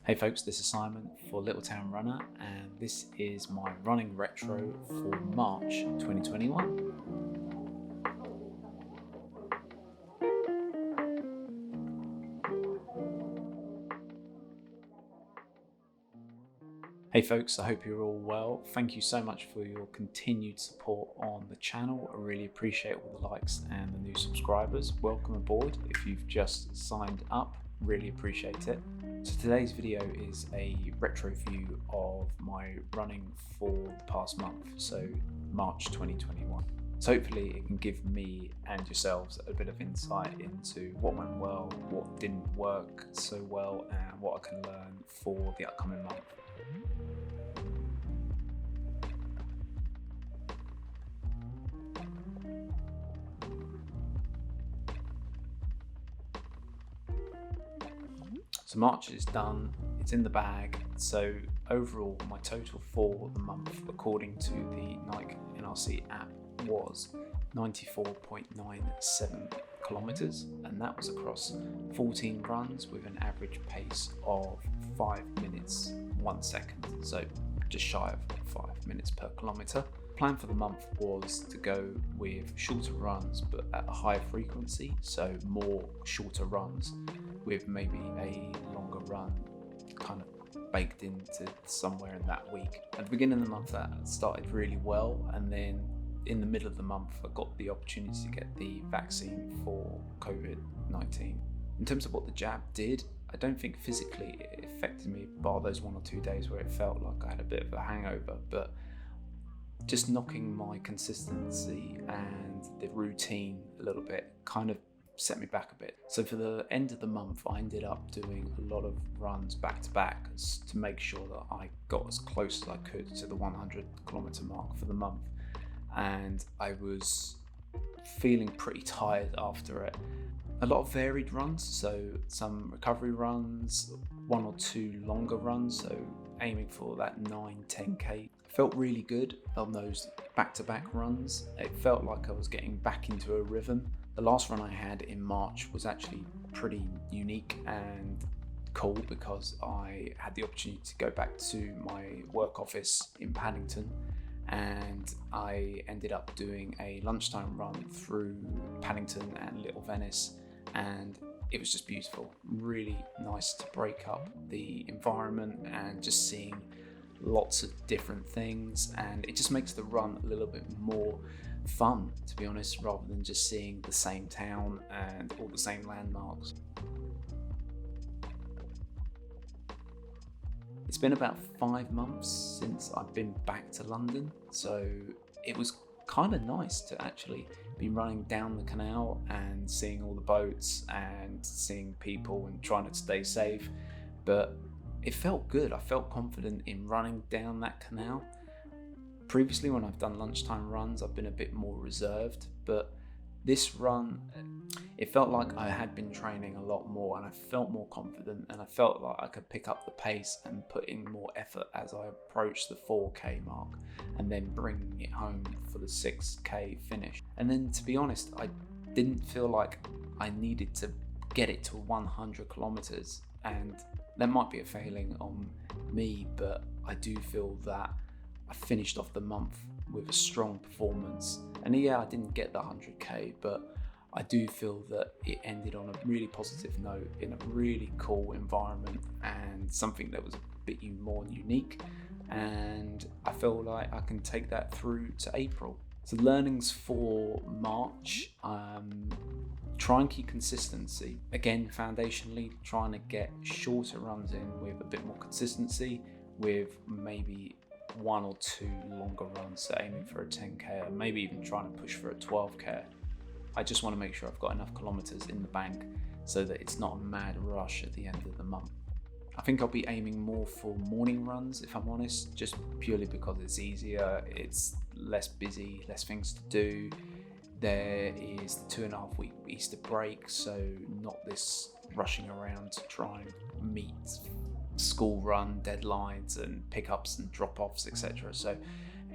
Hey folks, this is Simon for Little Town Runner, and this is my running retro for March 2021. Hey folks, I hope you're all well. Thank you so much for your continued support on the channel. I really appreciate all the likes and the new subscribers. Welcome aboard if you've just signed up, really appreciate it. So today's video is a retro view of my running for the past month, so March 2021. So hopefully it can give me and yourselves a bit of insight into what went well, what didn't work so well, and what I can learn for the upcoming month. So March is done, it's in the bag. So overall, my total for the month, according to the Nike NRC app, was 94.97 kilometers, and that was across 14 runs with an average pace of 5 minutes 1 second, so just shy of 5 minutes per kilometer. Plan for the month was to go with shorter runs but at a higher frequency, so more shorter runs with maybe a longer run kind of baked into somewhere in that week. At the beginning of the month that started really well, and then in the middle of the month I got the opportunity to get the vaccine for COVID-19. In terms of what the jab did, I don't think physically it affected me bar those 1 or 2 days where it felt like I had a bit of a hangover, but just knocking my consistency and the routine a little bit kind of set me back a bit. So for the end of the month, I ended up doing a lot of runs back to back to make sure that I got as close as I could to the 100 kilometer mark for the month. And I was feeling pretty tired after it. A lot of varied runs, so some recovery runs, 1 or 2 longer runs, so aiming for that 9-10k. Felt really good on those back-to-back runs. It felt like I was getting back into a rhythm. The last run I had in March was actually pretty unique and cool because I had the opportunity to go back to my work office in Paddington, and I ended up doing a lunchtime run through Paddington and Little Venice, and it was just beautiful. Really nice to break up the environment and just seeing lots of different things, and it just makes the run a little bit more fun, to be honest, rather than just seeing the same town and all the same landmarks. It's been about 5 months since I've been back to London, so it was kind of nice to actually be running down the canal and seeing all the boats and seeing people and trying to stay safe, but it felt good. I felt confident in running down that canal. Previously, when I've done lunchtime runs, I've been a bit more reserved, but this run, it felt like I had been training a lot more, and I felt more confident, and I felt like I could pick up the pace and put in more effort as I approached the 4k mark, and then bringing it home for the 6k finish. And then, to be honest, I didn't feel like I needed to get it to 100 kilometers, and that might be a failing on me, but I do feel that I finished off the month with a strong performance. And yeah, I didn't get the 100k, but I do feel that it ended on a really positive note in a really cool environment and something that was a bit more unique. And I feel like I can take that through to April. So learnings for March, try and keep consistency. Again, foundationally, trying to get shorter runs in with a bit more consistency, with maybe 1 or 2 longer runs, so aiming for a 10k, or maybe even trying to push for a 12k. I just want to make sure I've got enough kilometers in the bank so that it's not a mad rush at the end of the month. I think I'll be aiming more for morning runs, if I'm honest, just purely because it's easier, it's less busy, less things to do. There is the 2.5 week Easter break, so not this rushing around to try and meet school run deadlines and pickups and drop-offs, etc. So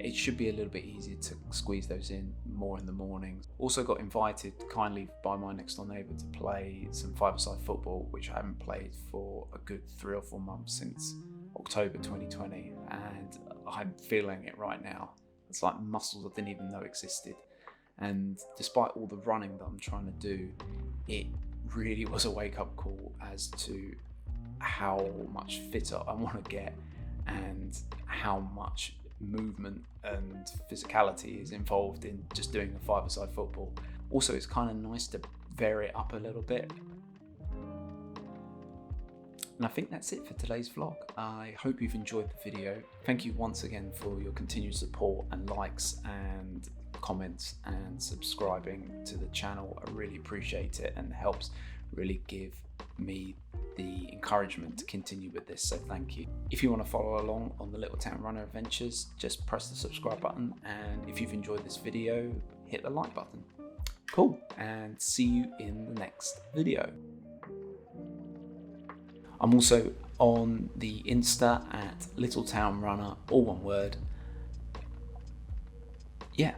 it should be a little bit easier to squeeze those in more in the mornings. Also got invited kindly by my next door neighbour to play some five-a-side football, which I haven't played for a good 3 or 4 months since October 2020, and I'm feeling it right now. It's like muscles I didn't even know existed. And despite all the running that I'm trying to do, it really was a wake-up call as to how much fitter I want to get and how much movement and physicality is involved in just doing a five-a-side football. Also, it's kind of nice to vary it up a little bit. And I think that's it for today's vlog. I hope you've enjoyed the video. Thank you once again for your continued support and likes and comments and subscribing to the channel. I really appreciate it and helps really give me the encouragement to continue with this, so thank you. If you want to follow along on the Little Town Runner adventures, just press the subscribe button, and if you've enjoyed this video, hit the like button. Cool, and see you in the next video. I'm also on the Insta at Little Town Runner, all one word. Yeah.